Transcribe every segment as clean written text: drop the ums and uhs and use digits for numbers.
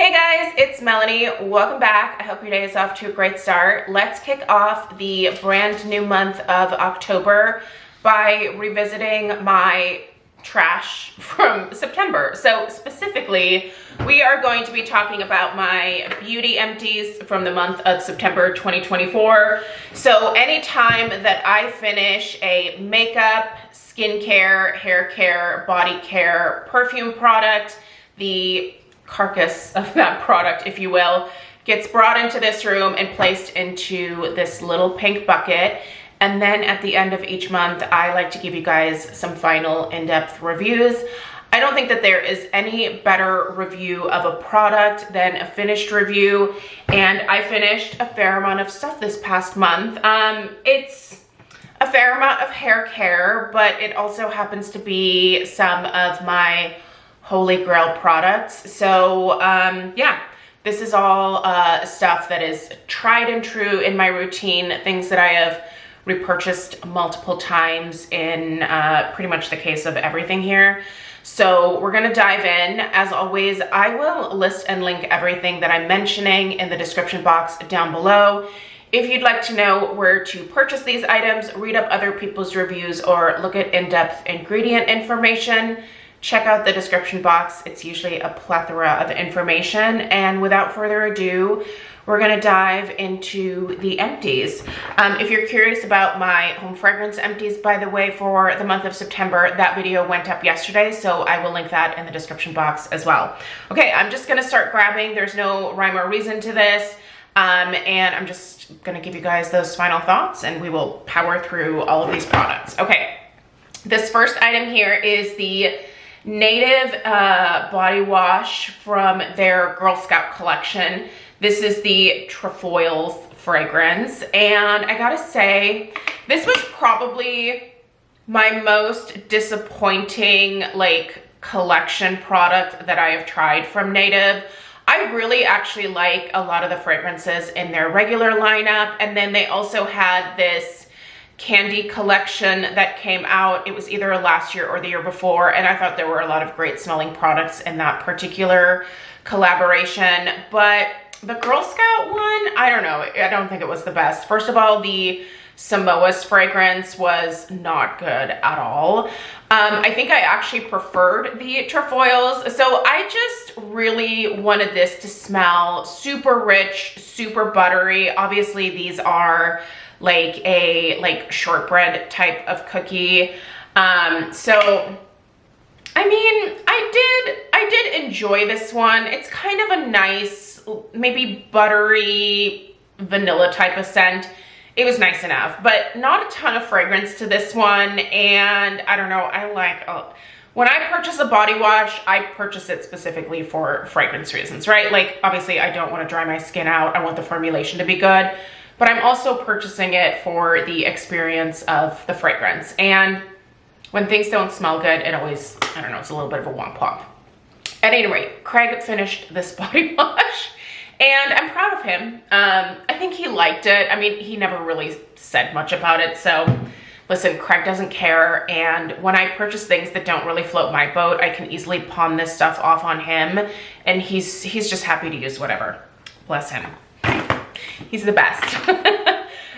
Hey guys, it's Melanie. Welcome back. I hope your day is off to a great start. Let's kick off the brand new month of October by revisiting my trash from September. So specifically, we are going to be talking about my Beauty Empties from the month of September 2024. So anytime that I finish a makeup, skincare, hair care, body care, perfume product, the carcass of that product, if you will, gets brought into this room and placed into this little pink bucket. And then at the end of each month, I like to give you guys some final in-depth reviews. I don't think that there is any better review of a product than a finished review. And I finished a fair amount of stuff this past month. It's a fair amount of hair care, but it also happens to be some of my Holy Grail products. So yeah, this is all stuff that is tried and true in my routine, things that I have repurchased multiple times in pretty much the case of everything here. So we're gonna dive in. As always, I will list and link everything that I'm mentioning in the description box down below. If you'd like to know where to purchase these items, read up other people's reviews, or look at in-depth ingredient information, check out the description box. It's usually a plethora of information. And without further ado, we're gonna dive into the empties. If you're curious about my home fragrance empties, by the way, for the month of September, that video went up yesterday, so I will link that in the description box as well. Okay, I'm just gonna start grabbing. There's no rhyme or reason to this. And I'm just gonna give you guys those final thoughts and we will power through all of these products. Okay, this first item here is the Native body wash from their Girl Scout collection. This is the Trefoils fragrance, and I gotta say, this was probably my most disappointing collection product that I have tried from Native. I really actually like a lot of the fragrances in their regular lineup, and then they also had this candy collection that came out. It was either last year or the year before, and I thought there were a lot of great smelling products in that particular collaboration. But the Girl Scout one, I don't know, I don't think it was the best. First of all, the Samoa's fragrance was not good at all. I think I actually preferred the Trefoils. So I just really wanted this to smell super rich, super buttery. Obviously these are like a shortbread type of cookie. So I mean, I did enjoy this one. It's kind of a nice, maybe buttery vanilla type of scent. It was nice enough, but not a ton of fragrance to this one. And I don't know, I like, when I purchase a body wash, I purchase it specifically for fragrance reasons, right? Like, obviously I don't want to dry my skin out. I want the formulation to be good, but I'm also purchasing it for the experience of the fragrance. And when things don't smell good, it always, I don't know, it's a little bit of a womp womp. At any rate, Craig finished this body wash and I'm proud of him. I think he liked it. I mean, he never really said much about it. So listen, Craig doesn't care. And when I purchase things that don't really float my boat, I can easily pawn this stuff off on him. And he's just happy to use whatever. Bless him. He's the best.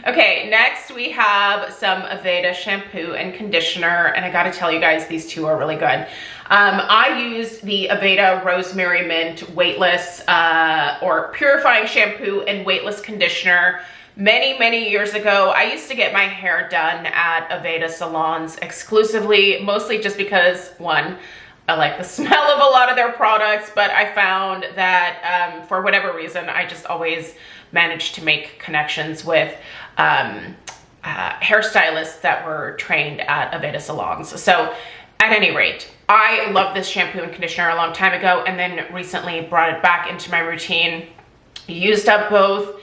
Okay, next we have some Aveda shampoo and conditioner, and I gotta tell you guys, these two are really good. I use the Aveda Rosemary Mint weightless or purifying shampoo and weightless conditioner many years ago. I used to get my hair done at Aveda salons exclusively, mostly just because, one, I like the smell of a lot of their products, but I found that for whatever reason, I just always managed to make connections with hairstylists that were trained at Aveda salons. So at any rate, I love this shampoo and conditioner a long time ago, and then recently brought it back into my routine, used up both.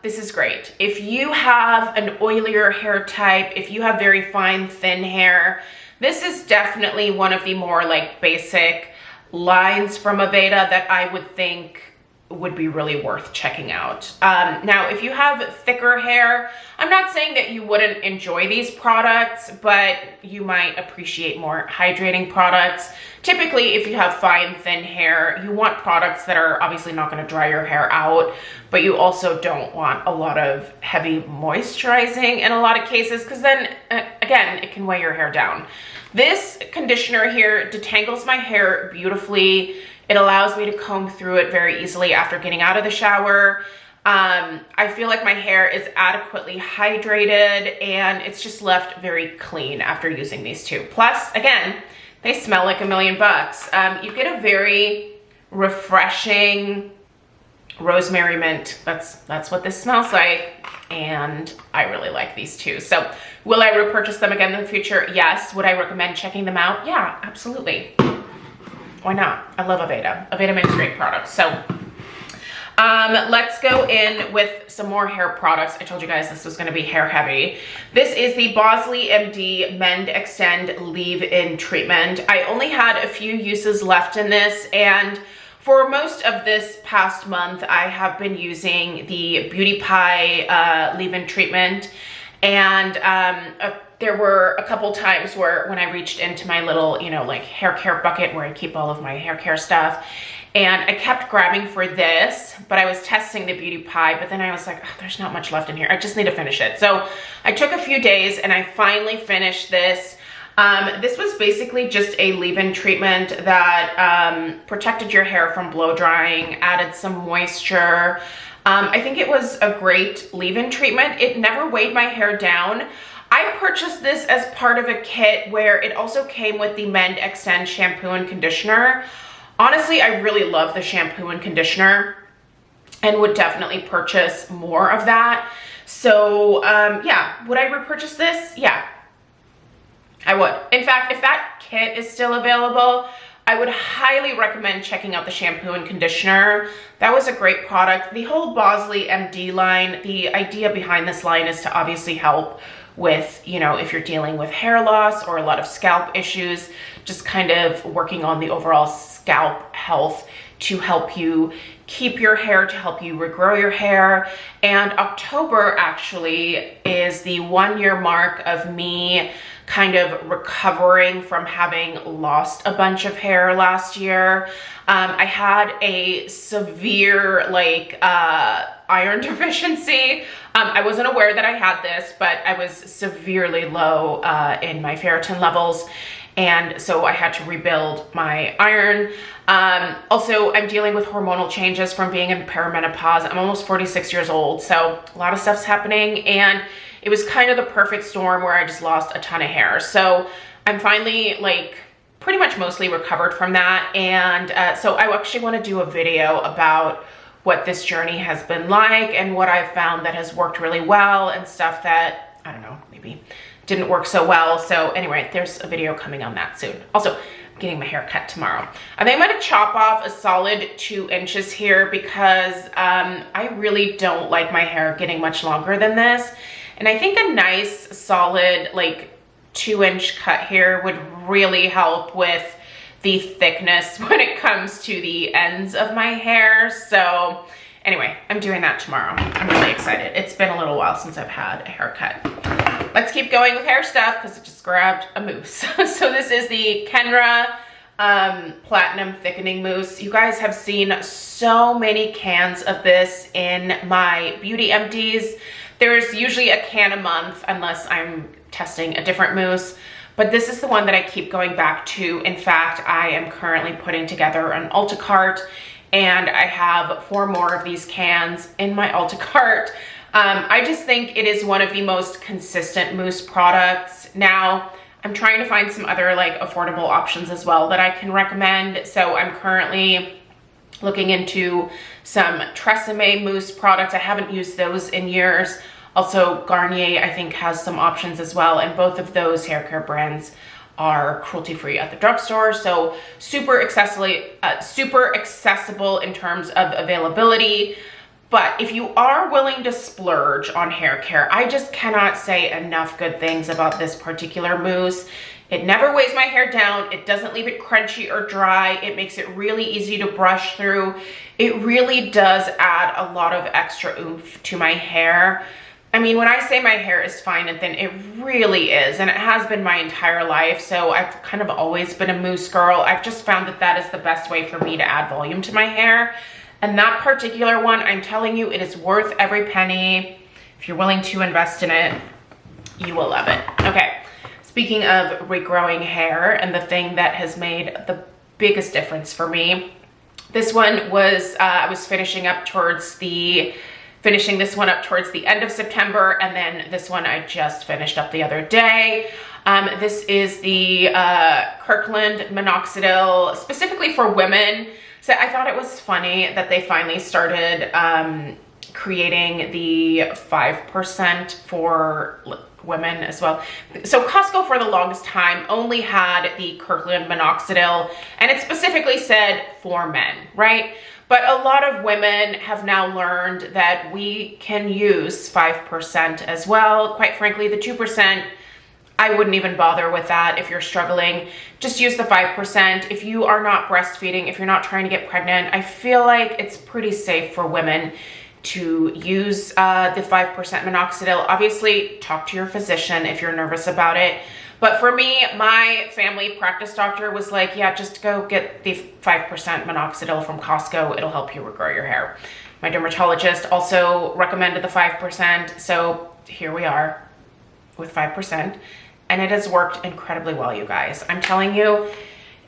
This is great. If you have an oilier hair type, if you have very fine, thin hair, this is definitely one of the more basic lines from Aveda that I would think would be really worth checking out. Now, if you have thicker hair, I'm not saying that you wouldn't enjoy these products, but you might appreciate more hydrating products. Typically, if you have fine, thin hair, you want products that are obviously not going to dry your hair out, but you also don't want a lot of heavy moisturizing in a lot of cases, because then, again, it can weigh your hair down. This conditioner here detangles my hair beautifully. It allows me to comb through it very easily after getting out of the shower. I feel like my hair is adequately hydrated, and it's just left very clean after using these two. Plus, again, they smell like $1 million. You get a very refreshing rosemary mint. That's what this smells like, and I really like these two. So will I repurchase them again in the future? Yes. Would I recommend checking them out? Yeah, absolutely. Why not? I love Aveda. Aveda makes great products. So let's go in with some more hair products. I told you guys this was going to be hair heavy. This is the Bosley MD Mend Extend Leave-In Treatment. I only had a few uses left in this, and for most of this past month, I have been using the Beauty Pie leave-in treatment. And there were a couple times where when I reached into my little, you know, like hair care bucket where I keep all of my hair care stuff, and I kept grabbing for this, but I was testing the Beauty Pie, but then I was like, oh, there's not much left in here. I just need to finish it. So I took a few days and I finally finished this. This was basically just a leave-in treatment that protected your hair from blow drying, added some moisture. I think it was a great leave-in treatment. It never weighed my hair down. I purchased this as part of a kit where it also came with the Mend Extend shampoo and conditioner. Honestly, I really love the shampoo and conditioner and would definitely purchase more of that. So yeah, would I repurchase this? Yeah, I would. In fact, if that kit is still available, I would highly recommend checking out the shampoo and conditioner. That was a great product. The whole Bosley MD line, the idea behind this line is to obviously help with, you know, if you're dealing with hair loss or a lot of scalp issues, just kind of working on the overall scalp health to help you keep your hair, to help you regrow your hair. And October actually is the 1-year mark of me kind of recovering from having lost a bunch of hair last year. I had a severe iron deficiency. I wasn't aware that I had this, but I was severely low in my ferritin levels. And so I had to rebuild my iron. Also, I'm dealing with hormonal changes from being in perimenopause. I'm almost 46 years old, so a lot of stuff's happening. And it was kind of the perfect storm where I just lost a ton of hair. So I'm finally pretty much mostly recovered from that. And so I actually want to do a video about what this journey has been like and what I've found that has worked really well and stuff that, I don't know, maybe didn't work so well. So anyway, there's a video coming on that soon. Also, I'm getting my hair cut tomorrow. I think I'm gonna chop off a solid 2 inches here because I really don't like my hair getting much longer than this. And I think a nice solid 2-inch cut here would really help with the thickness when it comes to the ends of my hair. So anyway, I'm doing that tomorrow. I'm really excited. It's been a little while since I've had a haircut. Let's keep going with hair stuff because I just grabbed a mousse. So this is the Kenra Platinum Thickening Mousse. You guys have seen so many cans of this in my Beauty Empties. There's usually a can a month unless I'm testing a different mousse. But this is the one that I keep going back to. In fact, I am currently putting together an Ulta cart, and I have 4 more of these cans in my Ulta cart. I just think it is one of the most consistent mousse products. Now, I'm trying to find some other affordable options as well that I can recommend. So I'm currently looking into some Tresemme mousse products. I haven't used those in years. Also, Garnier, I think, has some options as well, and both of those hair care brands are cruelty-free at the drugstore, so super accessible in terms of availability. But if you are willing to splurge on hair care, I just cannot say enough good things about this particular mousse. It never weighs my hair down. It doesn't leave it crunchy or dry. It makes it really easy to brush through. It really does add a lot of extra oomph to my hair. I mean, when I say my hair is fine and thin, it really is, and it has been my entire life. So I've kind of always been a mousse girl. I've just found that that is the best way for me to add volume to my hair. And that particular one, I'm telling you, it is worth every penny. If you're willing to invest in it, you will love it. Okay. Speaking of regrowing hair and the thing that has made the biggest difference for me, this one was, I was finishing this one up towards the end of September, and then this one I just finished up the other day. This is the Kirkland Minoxidil, specifically for women. So I thought it was funny that they finally started creating the 5% for women as well. So Costco for the longest time only had the Kirkland Minoxidil, and it specifically said for men, right? But a lot of women have now learned that we can use 5% as well. Quite frankly, the 2%, I wouldn't even bother with that if you're struggling. Just use the 5%. If you are not breastfeeding, if you're not trying to get pregnant, I feel like it's pretty safe for women to use the 5% minoxidil. Obviously, talk to your physician if you're nervous about it. But for me, my family practice doctor was like, yeah, just go get the 5% minoxidil from Costco. It'll help you regrow your hair. My dermatologist also recommended the 5%. So here we are with 5%. And it has worked incredibly well, you guys. I'm telling you,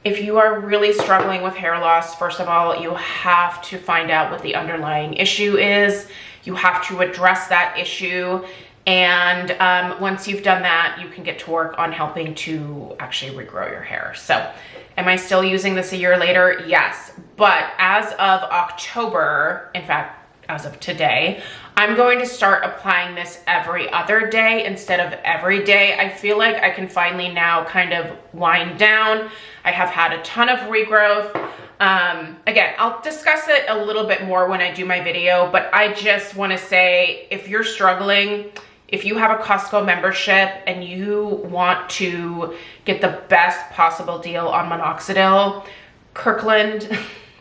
if you are really struggling with hair loss, first of all, you have to find out what the underlying issue is. You have to address that issue. And once you've done that, you can get to work on helping to actually regrow your hair. So am I still using this a year later? Yes. But as of October, in fact, as of today, I'm going to start applying this every other day instead of every day. I feel like I can finally now kind of wind down. I have had a ton of regrowth. Again, I'll discuss it a little bit more when I do my video, but I just want to say, if you're struggling, if you have a Costco membership and you want to get the best possible deal on minoxidil, Kirkland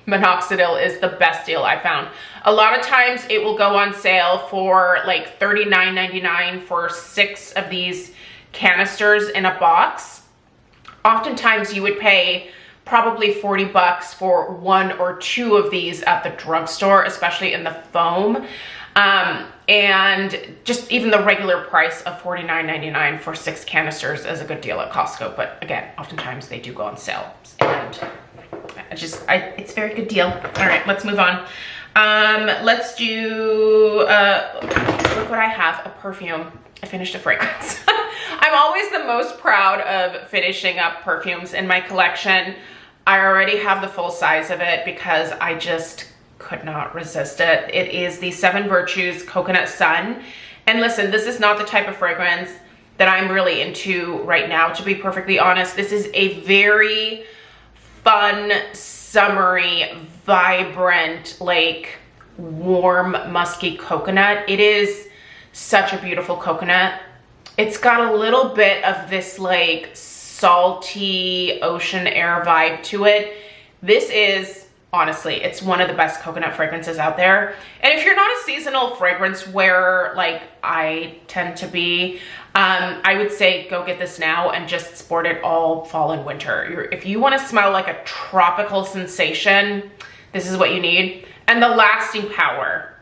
minoxidil is the best deal I found. A lot of times it will go on sale for like $39.99 for 6 of these canisters in a box. Oftentimes you would pay probably 40 bucks for 1 or 2 of these at the drugstore, especially in the foam. And just even the regular price of $49.99 for 6 canisters is a good deal at Costco. But again, oftentimes they do go on sale, and it's a very good deal. All right, let's move on. Let's do, look what I have, a perfume. I finished a fragrance. I'm always the most proud of finishing up perfumes in my collection. I already have the full size of it because I just could not resist it. It is the 7 Virtues Coconut Sun. And listen, this is not the type of fragrance that I'm really into right now, to be perfectly honest. This is a very fun, summery, vibrant, like warm, musky coconut. It is such a beautiful coconut. It's got a little bit of this like salty ocean air vibe to it. This is, honestly, it's one of the best coconut fragrances out there. And if you're not a seasonal fragrance wearer like I tend to be, I would say go get this now and just sport it all fall and winter. If you want to smell like a tropical sensation, this is what you need. And the lasting power.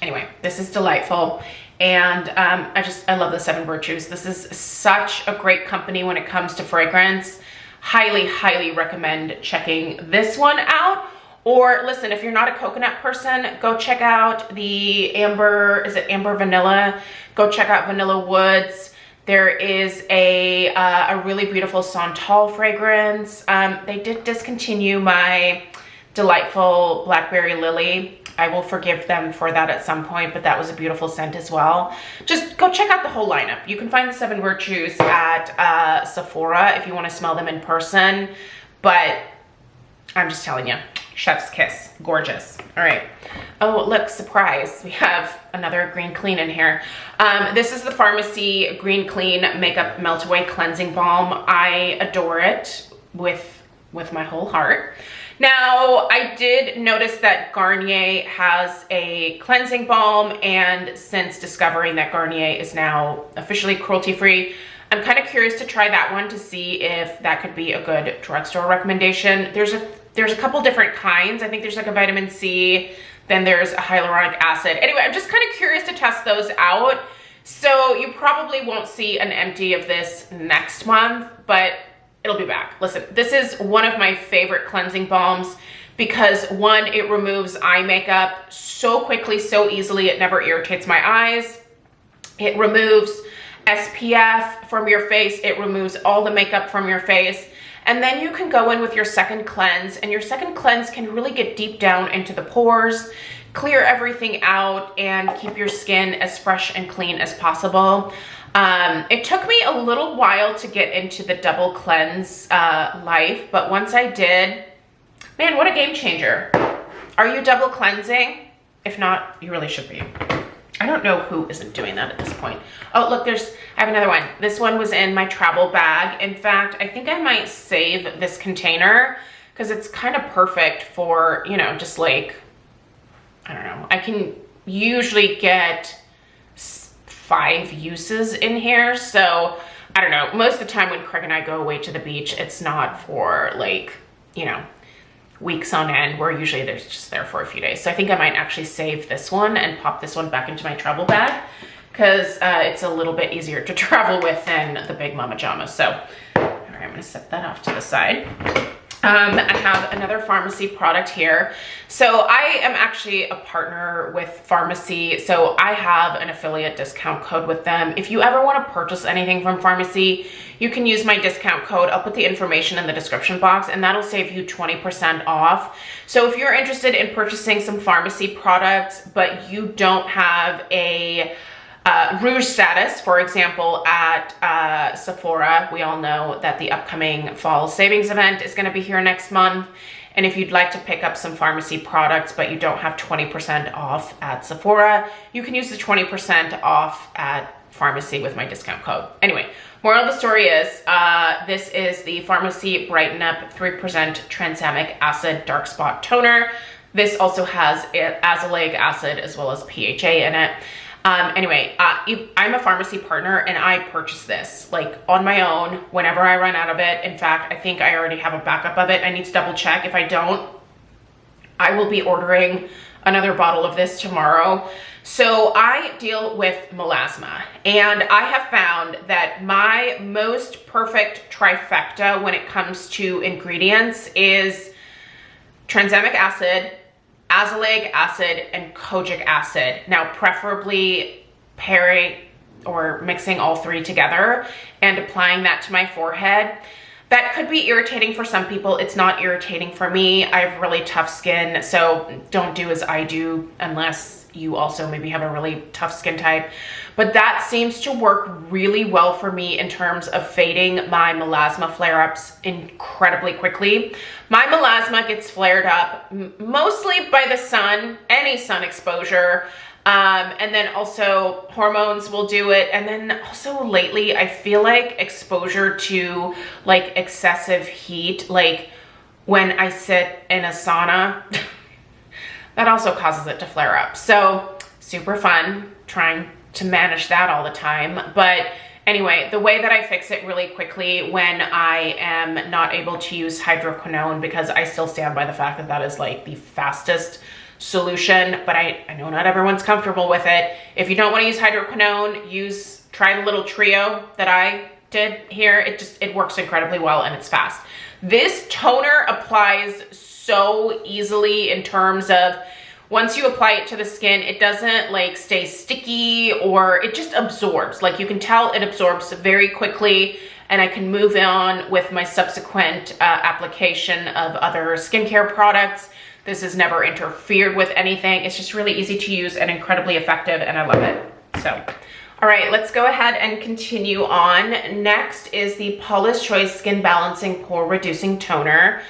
Anyway, this is delightful. And I love the 7 Virtues. This is such a great company when it comes to fragrance. Highly, highly recommend checking this one out. Or listen, if you're not a coconut person, go check out the Amber, is it Amber Vanilla? Go check out Vanilla Woods. There is a really beautiful Santal fragrance. They did discontinue my delightful Blackberry Lily. I will forgive them for that at some point, but that was a beautiful scent as well. Just go check out the whole lineup. You can find the 7 Virtues at Sephora if you want to smell them in person, but I'm just telling you, Chef's kiss, gorgeous. All right. Oh, look, surprise. We have another Green Clean in here. This is the Pharmacy Green Clean Makeup Melt Away Cleansing Balm. I adore it with my whole heart. Now, I did notice that Garnier has a cleansing balm, and since discovering that Garnier is now officially cruelty-free, I'm kind of curious to try that one to see if that could be a good drugstore recommendation. There's a couple different kinds. I think there's like a vitamin C, then there's a hyaluronic acid. Anyway, I'm just kind of curious to test those out. So you probably won't see an empty of this next month, but it'll be back. Listen, this is one of my favorite cleansing balms because one, it removes eye makeup so quickly, so easily. It never irritates my eyes. It removes SPF from your face. It removes all the makeup from your face. And then you can go in with your second cleanse, and your second cleanse can really get deep down into the pores, clear everything out, and keep your skin as fresh and clean as possible. It took me a little while to get into the double cleanse life, but once I did, man, what a game changer. Are you double cleansing? If not, you really should be. I don't know who isn't doing that at this point. Oh, look, I have another one. This one was in my travel bag. In fact, I think I might save this container because it's kind of perfect for, you know, just like, I don't know. I can usually get 5 uses in here. So I don't know. Most of the time when Craig and I go away to the beach, it's not for like, you know, weeks on end. We're usually just there for a few days. So I think I might actually save this one and pop this one back into my travel bag because it's a little bit easier to travel with than the big mama jama. So, all right, I'm gonna set that off to the side. I have another pharmacy product here. So I am actually a partner with Pharmacy. So I have an affiliate discount code with them. If you ever want to purchase anything from Pharmacy, you can use my discount code. I'll put the information in the description box and that'll save you 20% off. So if you're interested in purchasing some Pharmacy products, but you don't have a Rouge status, for example, at Sephora, we all know that the upcoming fall savings event is going to be here next month. And if you'd like to pick up some Pharmacy products, but you don't have 20% off at Sephora, you can use the 20% off at Pharmacy with my discount code. Anyway, moral of the story is, this is the Pharmacy Brighten Up 3% Tranexamic Acid Dark Spot Toner. This also has azelaic acid as well as PHA in it. Anyway, I'm a Pharmacy partner and I purchased this like on my own whenever I run out of it. In fact, I think I already have a backup of it. I need to double check. If I don't, I will be ordering another bottle of this tomorrow. So I deal with melasma, and I have found that my most perfect trifecta when it comes to ingredients is tranexamic acid, azelaic acid, and kojic acid. Now, preferably pairing or mixing all 3 together and applying that to my forehead. That could be irritating for some people. It's not irritating for me. I have really tough skin, so don't do as I do unless you also maybe have a really tough skin type. But that seems to work really well for me in terms of fading my melasma flare-ups incredibly quickly. My melasma gets flared up mostly by the sun, any sun exposure. And then also hormones will do it. And then also lately, I feel like exposure to like excessive heat, like when I sit in a sauna, that also causes it to flare up. So super fun trying to manage that all the time. But anyway, the way that I fix it really quickly when I am not able to use hydroquinone, because I still stand by the fact that that is like the fastest solution, but I know not everyone's comfortable with it. If you don't want to use hydroquinone, try the little trio that I did here. It works incredibly well and it's fast. This toner applies so easily in terms of once you apply it to the skin, it doesn't like stay sticky, or it just absorbs. Like you can tell it absorbs very quickly, and I can move on with my subsequent application of other skincare products. This has never interfered with anything. It's just really easy to use and incredibly effective, and I love it. So, all right, let's go ahead and continue on. Next is the Paula's Choice Skin Balancing Pore Reducing Toner.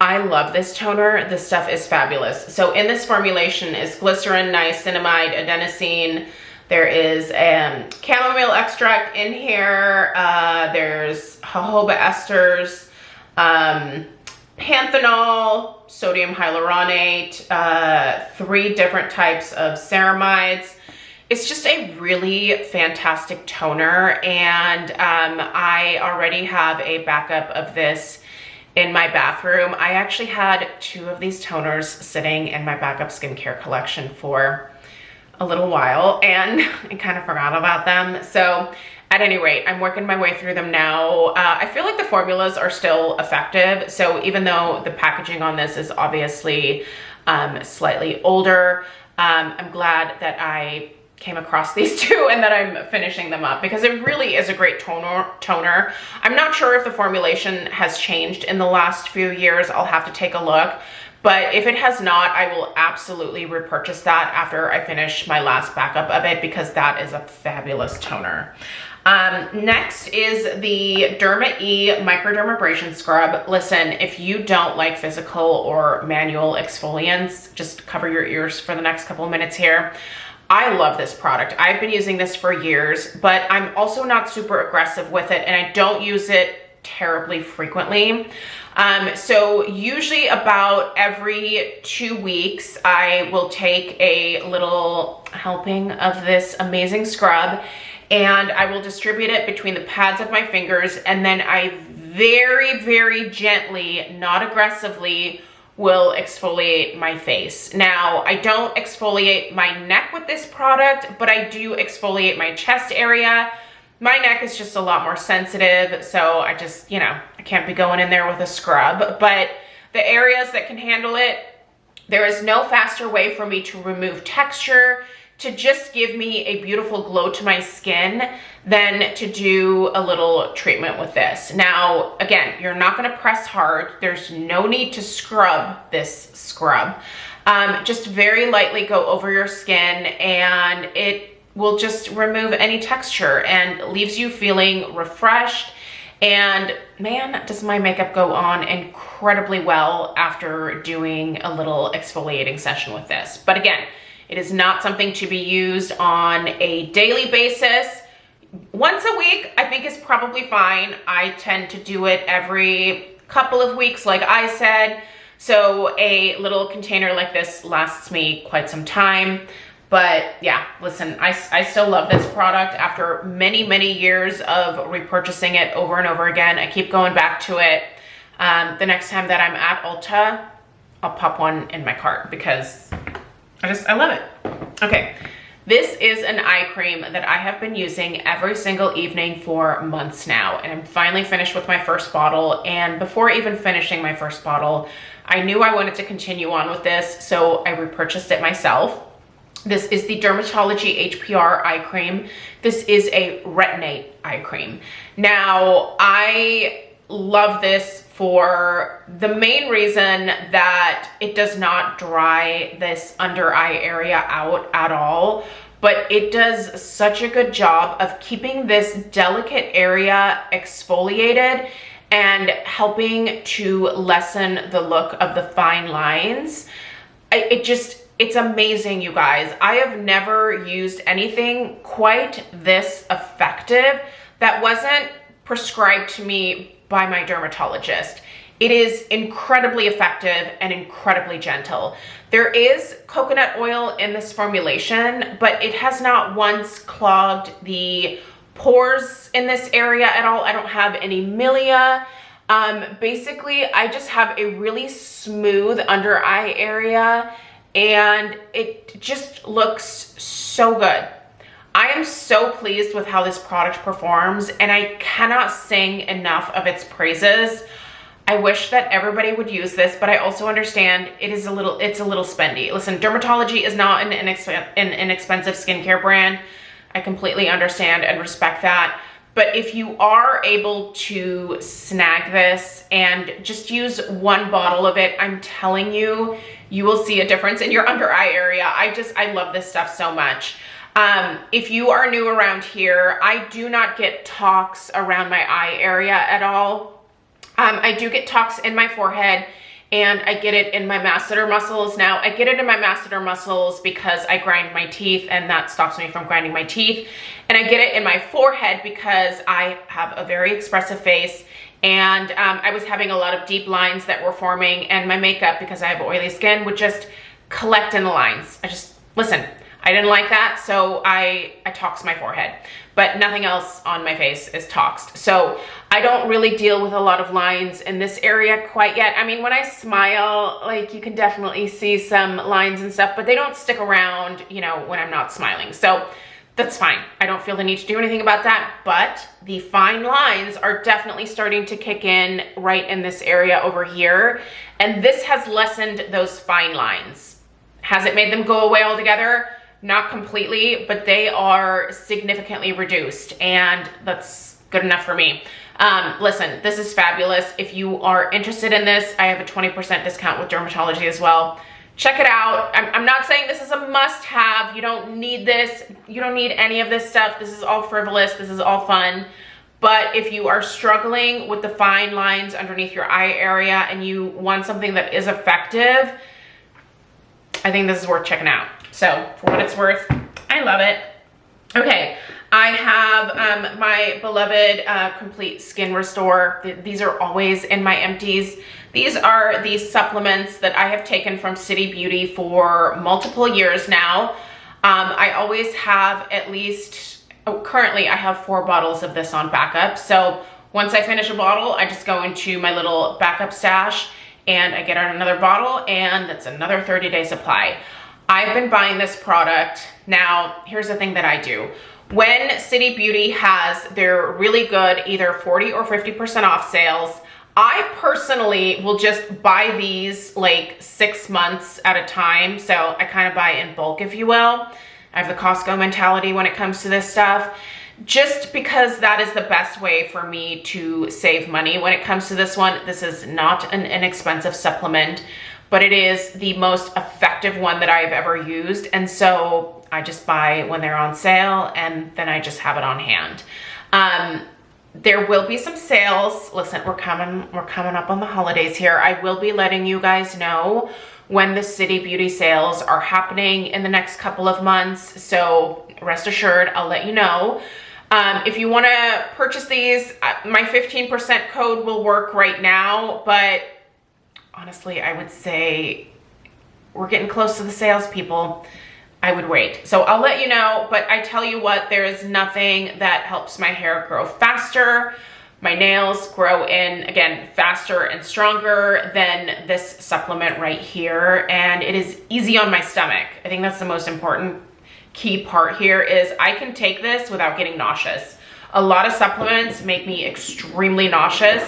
I love this toner. This stuff is fabulous. So in this formulation is glycerin, niacinamide, adenosine. There is chamomile extract in here. There's jojoba esters, panthenol, sodium hyaluronate, 3 different types of ceramides. It's just a really fantastic toner, and I already have a backup of this in my bathroom. I actually had 2 of these toners sitting in my backup skincare collection for a little while, and I kind of forgot about them. So at any rate, I'm working my way through them now. I feel like the formulas are still effective. So even though the packaging on this is obviously slightly older, I'm glad that I came across these 2 and that I'm finishing them up, because it really is a great toner. I'm not sure if the formulation has changed in the last few years. I'll have to take a look. But if it has not, I will absolutely repurchase that after I finish my last backup of it, because that is a fabulous toner. Next is the Derma E Microdermabrasion Scrub. Listen, if you don't like physical or manual exfoliants, just cover your ears for the next couple of minutes here. I love this product. I've been using this for years, but I'm also not super aggressive with it, and I don't use it terribly frequently. So usually about every 2 weeks, I will take a little helping of this amazing scrub, and I will distribute it between the pads of my fingers, and then I very, very gently, not aggressively, will exfoliate my face. Now, I don't exfoliate my neck with this product, but I do exfoliate my chest area. My neck is just a lot more sensitive, so I just, I can't be going in there with a scrub. But the areas that can handle it, there is no faster way for me to remove texture, to just give me a beautiful glow to my skin, than to do a little treatment with this. Now, again, you're not gonna press hard. There's no need to scrub this scrub. Just very lightly go over your skin, and it will just remove any texture and leaves you feeling refreshed. And man, does my makeup go on incredibly well after doing a little exfoliating session with this. But again, it is not something to be used on a daily basis. Once a week, I think, is probably fine. I tend to do it every couple of weeks, like I said. So a little container like this lasts me quite some time. But yeah, listen, I still love this product after many, many years of repurchasing it over and over again. I keep going back to it. The next time that I'm at Ulta, I'll pop one in my cart, because I love it. Okay, this is an eye cream that I have been using every single evening for months now, and I'm finally finished with my first bottle. And before even finishing my first bottle, I knew I wanted to continue on with this, so I repurchased it myself. This is the Dermatology HPR eye cream. This is a retinate eye cream. Now, I love this for the main reason that it does not dry this under eye area out at all, but it does such a good job of keeping this delicate area exfoliated and helping to lessen the look of the fine lines. It's amazing, you guys. I have never used anything quite this effective that wasn't prescribed to me by my dermatologist. It is incredibly effective and incredibly gentle. There is coconut oil in this formulation, but it has not once clogged the pores in this area at all. I don't have any milia. Basically, I just have a really smooth under eye area, and it just looks so good. I am so pleased with how this product performs, and I cannot sing enough of its praises. I wish that everybody would use this, but I also understand it's a little spendy. Listen, Dermatology is not an inexpensive skincare brand. I completely understand and respect that. But if you are able to snag this and just use one bottle of it, I'm telling you, you will see a difference in your under eye area. I love this stuff so much. If you are new around here, I do not get talks around my eye area at all. I do get talks in my forehead and I get it in my masseter muscles. Now, I get it in my masseter muscles because I grind my teeth and that stops me from grinding my teeth. And I get it in my forehead because I have a very expressive face, and I was having a lot of deep lines that were forming, and my makeup, because I have oily skin, would just collect in the lines. Listen, I didn't like that, so I toxed my forehead, but nothing else on my face is toxed. So I don't really deal with a lot of lines in this area quite yet. I mean, when I smile, like, you can definitely see some lines and stuff, but they don't stick around, you know, when I'm not smiling. So that's fine. I don't feel the need to do anything about that, but the fine lines are definitely starting to kick in right in this area over here. And this has lessened those fine lines. Has it made them go away altogether? Not completely, but they are significantly reduced, and that's good enough for me. Listen, this is fabulous. If you are interested in this, I have a 20% discount with dermatology as well. Check it out. I'm not saying this is a must-have. You don't need this. You don't need any of this stuff. This is all frivolous. This is all fun. But if you are struggling with the fine lines underneath your eye area and you want something that is effective, I think this is worth checking out. So for what it's worth, I love it. Okay, I have my beloved Complete Skin Restore. These are always in my empties. These are the supplements that I have taken from City Beauty for multiple years now. I always have at least, currently I have 4 bottles of this on backup. So once I finish a bottle, I just go into my little backup stash and I get out another bottle, and that's another 30-day supply. I've been buying this product. Now, here's the thing that I do. When City Beauty has their really good either 40 or 50% off sales, I personally will just buy these like 6 months at a time. So I kind of buy in bulk, if you will. I have the Costco mentality when it comes to this stuff, just because that is the best way for me to save money when it comes to this one. This is not an inexpensive supplement, but it is the most effective one that I've ever used. And so I just buy when they're on sale, and then I just have it on hand. There will be some sales. Listen, we're coming up on the holidays here. I will be letting you guys know when the City Beauty sales are happening in the next couple of months. So rest assured, I'll let you know. If you want to purchase these, my 15% code will work right now, but honestly, I would say we're getting close to the sales, people. I would wait. So I'll let you know, but I tell you what, there is nothing that helps my hair grow faster, my nails grow in, again, faster and stronger than this supplement right here. And it is easy on my stomach. I think that's the most important key part here, is I can take this without getting nauseous. A lot of supplements make me extremely nauseous.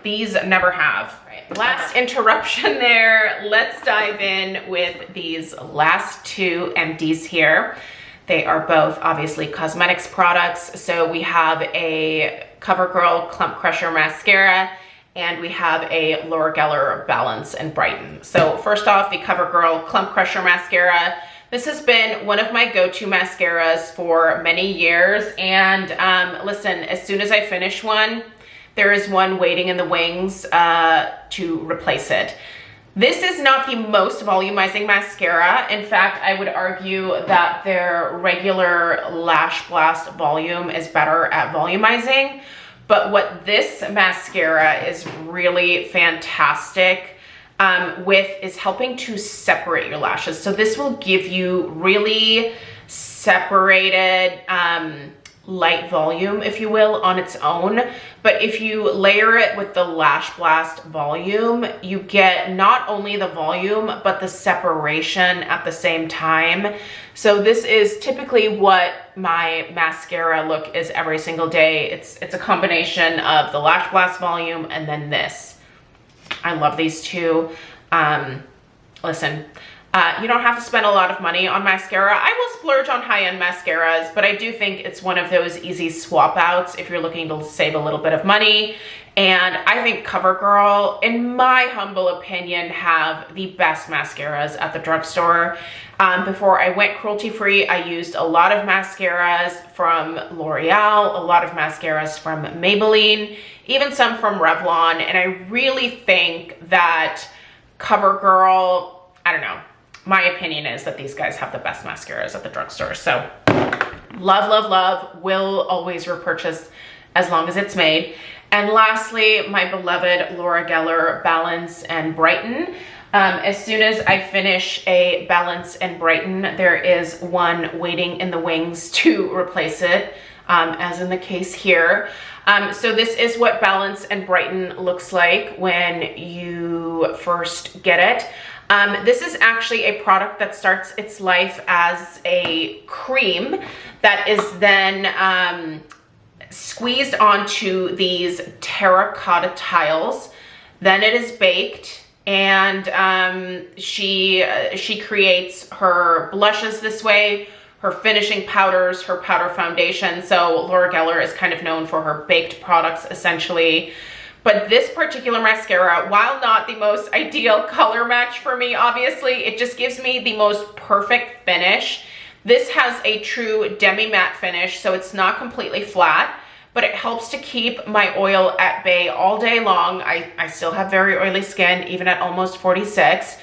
These never have. Last interruption there. Let's dive in with these last 2 empties here. They are both obviously cosmetics products. So we have a CoverGirl Clump Crusher Mascara, and we have a Laura Geller Balance and Brighten. So first off, the CoverGirl Clump Crusher Mascara. This has been one of my go-to mascaras for many years. And listen, as soon as I finish one, there is one waiting in the wings to replace it. This is not the most volumizing mascara. In fact, I would argue that their regular Lash Blast volume is better at volumizing. But what this mascara is really fantastic with is helping to separate your lashes. So this will give you really separated light volume, if you will, on its own. But if you layer it with the Lash Blast volume, you get not only the volume, but the separation at the same time. So this is typically what my mascara look is every single day. It's a combination of the Lash Blast volume and then this. I love these two. Listen, you don't have to spend a lot of money on mascara. I will splurge on high-end mascaras, but I do think it's one of those easy swap outs if you're looking to save a little bit of money. And I think CoverGirl, in my humble opinion, have the best mascaras at the drugstore. Before I went cruelty-free, I used a lot of mascaras from L'Oreal, a lot of mascaras from Maybelline, even some from Revlon. And I really think that CoverGirl. I don't know. My opinion is that these guys have the best mascaras at the drugstore. So love, love, love. Will always repurchase as long as it's made. And lastly, my beloved Laura Geller Balance and Brighten. As soon as I finish a Balance and Brighten, there is one waiting in the wings to replace it, as in the case here. So this is what Balance and Brighten looks like when you first get it. This is actually a product that starts its life as a cream that is then squeezed onto these terracotta tiles. Then it is baked, and she creates her blushes this way, her finishing powders, her powder foundation. So Laura Geller is kind of known for her baked products essentially. But this particular mascara, while not the most ideal color match for me, obviously, it just gives me the most perfect finish. This has a true demi-matte finish, so it's not completely flat, but it helps to keep my oil at bay all day long. I still have very oily skin, even at almost 46.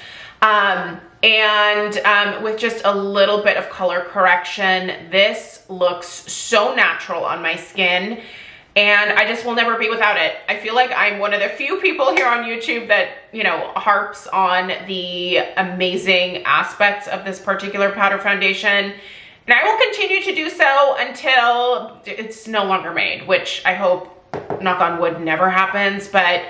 With just a little bit of color correction, this looks so natural on my skin. And I just will never be without it. I feel like I'm one of the few people here on YouTube that, you know, harps on the amazing aspects of this particular powder foundation. And I will continue to do so until it's no longer made, which I hope, knock on wood, never happens. But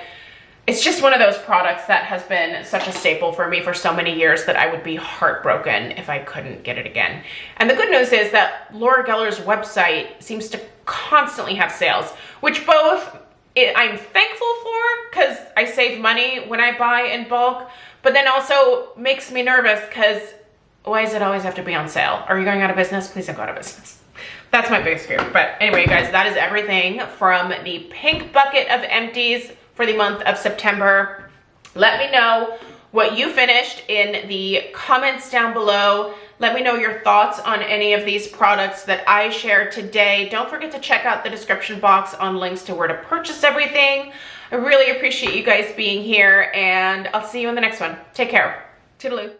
it's just one of those products that has been such a staple for me for so many years that I would be heartbroken if I couldn't get it again. And the good news is that Laura Geller's website seems to constantly have sales, which both I'm thankful for because I save money when I buy in bulk, but then also makes me nervous because why does it always have to be on sale? Are you going out of business? Please don't go out of business. That's my biggest fear. But anyway, guys, that is everything from the pink bucket of empties for the month of September. Let me know what you finished in the comments down below. Let me know your thoughts on any of these products that I shared today. Don't forget to check out the description box on links to where to purchase everything. I really appreciate you guys being here, and I'll see you in the next one. Take care. Toodaloo.